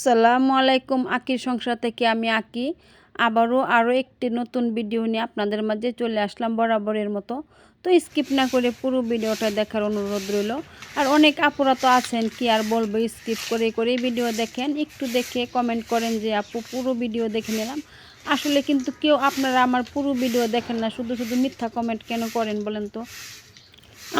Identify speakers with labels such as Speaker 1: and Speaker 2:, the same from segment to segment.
Speaker 1: আসসালামু আলাইকুম। আকির সংসার থেকে আমি আকি আরও একটি নতুন ভিডিও নিয়ে আপনাদের মাঝে চলে আসলাম বরাবরের মতো। তো স্কিপ না করে পুরো ভিডিওটা দেখার অনুরোধ রইল। আর অনেক আপুরা তো আছেন কি আর বলবো, স্কিপ করে ভিডিও দেখেন, একটু দেখে কমেন্ট করেন যে আপু পুরো ভিডিও দেখে নিলাম। আসলে কিন্তু কেউ আপনারা আমার পুরো ভিডিও দেখেন না, শুধু মিথ্যা কমেন্ট কেন করেন বলেন তো?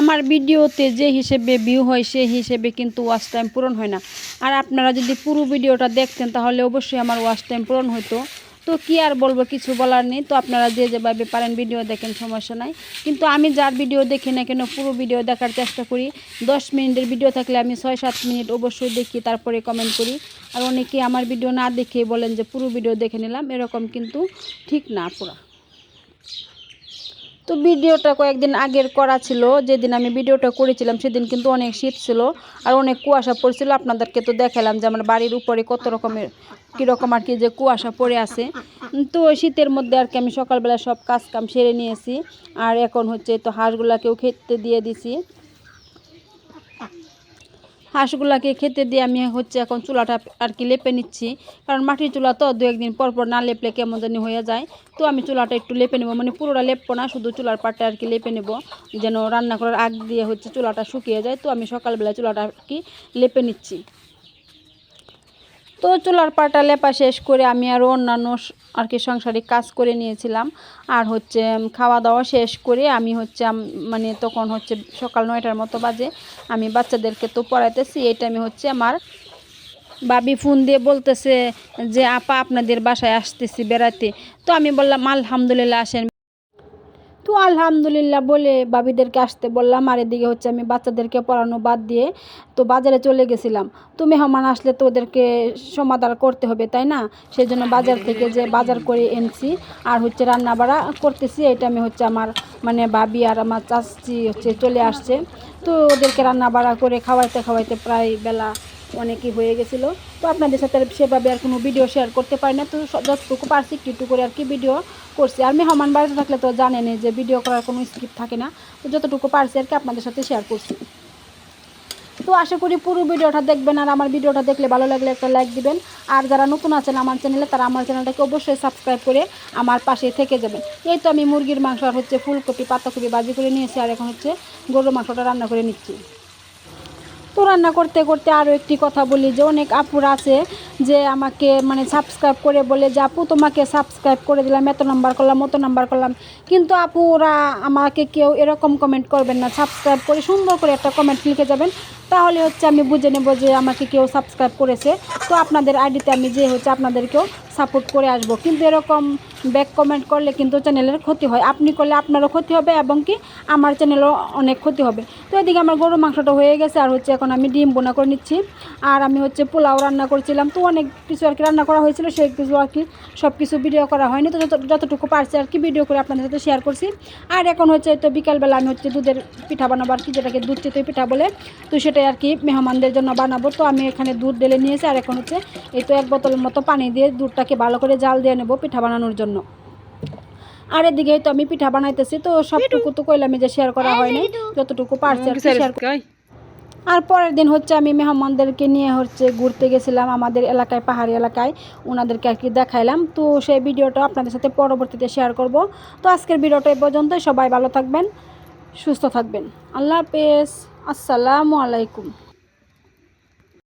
Speaker 1: আমার ভিডিওতে যে হিসেবে ভিউ হয় সেই হিসেবে কিন্তু ওয়াচ টাইম পূরণ হয় না। আর আপনারা যদি পুরো ভিডিওটা দেখতেন তাহলে অবশ্যই আমার ওয়াচ টাইম পূরণ হতো। তো কি আর বলবো, কিছু বলার নেই। তো আপনারা যেভাবে পারেন ভিডিও দেখেন, সমস্যা নাই। কিন্তু আমি যার ভিডিও দেখি না কেন পুরো ভিডিও দেখার চেষ্টা করি। 10 মিনিটের ভিডিও থাকলে আমি 6-7 মিনিট অবশ্যই দেখি, তারপরে কমেন্ট করি। আর অনেকে আমার ভিডিও না দেখে বলেন যে পুরো ভিডিও দেখে নিলাম, এরকম কিন্তু ঠিক না পুরা। তো ভিডিওটা কয়েকদিন আগের করা ছিল, যেদিন আমি ভিডিওটা করেছিলাম সেদিন কিন্তু অনেক শীত ছিল আর অনেক কুয়াশা পড়ছিল। আপনাদেরকে তো দেখালাম যে আমার বাড়ির উপরে কত রকমের কীরকম আর কি যে কুয়াশা পড়ে আছে। তো শীতের মধ্যে আর কি আমি সকালবেলা সব কাম সেরে নিয়েছি। আর এখন হচ্ছে তো হাঁসগুলাকেও খেতে দিয়ে দিছি। হাঁসগুলাকে খেতে দিয়ে আমি হচ্ছে এখন চুলাটা আর কি লেপে নিচ্ছি, কারণ মাটির চুলা তো 2-1 দিন পর না লেপলে কেমন জানি হয়ে যায়। তো আমি চুলাটা একটু লেপে নেব, মানে পুরোটা লেপবো না, শুধু চুলার পাটটা আর কি লেপে নেব, যেন রান্না করার আগ দিয়ে হচ্ছে চুলাটা শুকিয়ে যায়। তো আমি সকালবেলা চুলাটা আর কি লেপে নিচ্ছি। তো চুলার পাটা লেপা শেষ করে আমি আরও অন্যান্য আর কি সাংসারিক কাজ করে নিয়েছিলাম। আর হচ্ছে খাওয়া দাওয়া শেষ করে আমি হচ্ছে মানে তখন হচ্ছে সকাল 9টার মতো বাজে। আমি বাচ্চাদেরকে তো পড়াইতেছি। এই টাইমে হচ্ছে আমার ভাবি ফোন দিয়ে বলতেছে যে আপা আপনাদের বাসায় আসতেছি বেড়াতে। তো আমি বললাম আলহামদুলিল্লাহ আসেন। তো আলহামদুলিল্লাহ বলে ভাবিদেরকে আসতে বললাম। আর এদিকে হচ্ছে আমি বাচ্চাদেরকে পড়ানো বাদ দিয়ে তো বাজারে চলে গেছিলাম। তো মেহমান আসলে তো ওদেরকে সমাদর করতে হবে, তাই না? সেই জন্য বাজার থেকে যে বাজার করে এনেছি আর হচ্ছে রান্না বাড়া করতেছি। এটা আমি হচ্ছে আমার মানে ভাবি আর আমার চাচি হচ্ছে চলে আসছে। তো ওদেরকে রান্না বাড়া করে খাওয়াইতে প্রায় বেলা অনেকই হয়ে গেছিলো। তো আপনাদের সাথে সেভাবে আর কোনো ভিডিও শেয়ার করতে পারি না। তো যতটুকু পারছি একটু করে আর কি ভিডিও করছি। আর মেহমান বাড়িতে থাকলে তো জানেনই যে ভিডিও করার কোনো স্কিপ থাকে না। তো যতটুকু পারছি আর কি আপনাদের সাথে শেয়ার করছি। তো আশা করি পুরো ভিডিওটা দেখবেন। আর আমার ভিডিওটা দেখলে ভালো লাগলে একটা লাইক দিবেন। আর যারা নতুন আছেন আমার চ্যানেলে, তারা আমার চ্যানেলটাকে অবশ্যই সাবস্ক্রাইব করে আমার পাশে থেকে যাবেন। এই তো আমি মুরগির মাংস আর হচ্ছে ফুলকপি পাতাকপি ভাজি করে নিয়েছি, আর এখন হচ্ছে গরুর মাংসটা রান্না করে নিচ্ছি। তো রান্না করতে আরও একটি কথা বলি যে অনেক আপুরা আছে যে আমাকে মানে সাবস্ক্রাইব করে বলে যে আপু তোমাকে সাবস্ক্রাইব করে দিলাম, এত নাম্বার করলাম অত নাম্বার করলাম। কিন্তু আপুরা আমাকে কেউ এরকম কমেন্ট করবেন না। সাবস্ক্রাইব করে সুন্দর করে একটা কমেন্ট লিখে যাবেন, তাহলে হচ্ছে আমি বুঝে নেব যে আমাকে কেউ সাবস্ক্রাইব করেছে। তো আপনাদের আইডিতে আমি যে হচ্ছে আপনাদেরকেও সাপোর্ট করে আসব। কিন্তু এরকম ব্যাক কমেন্ট করলে কিন্তু চ্যানেলের ক্ষতি হয়। আপনি করলে আপনারও ক্ষতি হবে এবং কি আমার চ্যানেলও অনেক ক্ষতি হবে। তো এদিকে আমার গরুর মাংসটা হয়ে গেছে, আর হচ্ছে এখন আমি ডিম বোনা করে নিচ্ছি। আর আমি হচ্ছে পোলাও রান্না করছিলাম। তো অনেক কিছু আর কি রান্না করা হয়েছিল, সেই কিছু আর কি সব কিছু ভিডিও করা হয়নি। তো যতটুকু পারছি আর কি ভিডিও করে আপনাদের সাথে শেয়ার করছি। আর এখন হচ্ছে তো বিকালবেলা আমি হচ্ছে দুধের পিঠা বানাবো আর কি, যেটাকে দুধ চিতই পিঠা বলে। তো সেটাই আর কি মেহমানদের জন্য বানাবো। তো আমি এখানে দুধ ঢেলে নিয়েছি, আর এখন হচ্ছে এই তো 1 বোতলের মতো পানি দিয়ে দুধটাকে ভালো করে জাল দিয়ে নেব পিঠা বানানোর জন্য। আর এদিকে তো আমি পিঠা বানাইতেছি। তো সবটুকু তো কইলাম যে শেয়ার করা হয়নি, যতটুকু পারছি আর কি শেয়ার। আর পরের দিন হচ্ছে আমি মেহমানদেরকে নিয়ে হচ্ছে ঘুরতে গেছিলাম আমাদের এলাকায়, পাহাড়ি এলাকায়। ওনাদেরকে আর কি দেখাইলাম। তো সেই ভিডিওটা আপনাদের সাথে পরবর্তীতে শেয়ার করব। তো আজকের ভিডিওটা এই পর্যন্তই। সবাই ভালো থাকবেন, সুস্থ থাকবেন। আল্লাহ হাফেজ। আসসালামু আলাইকুম।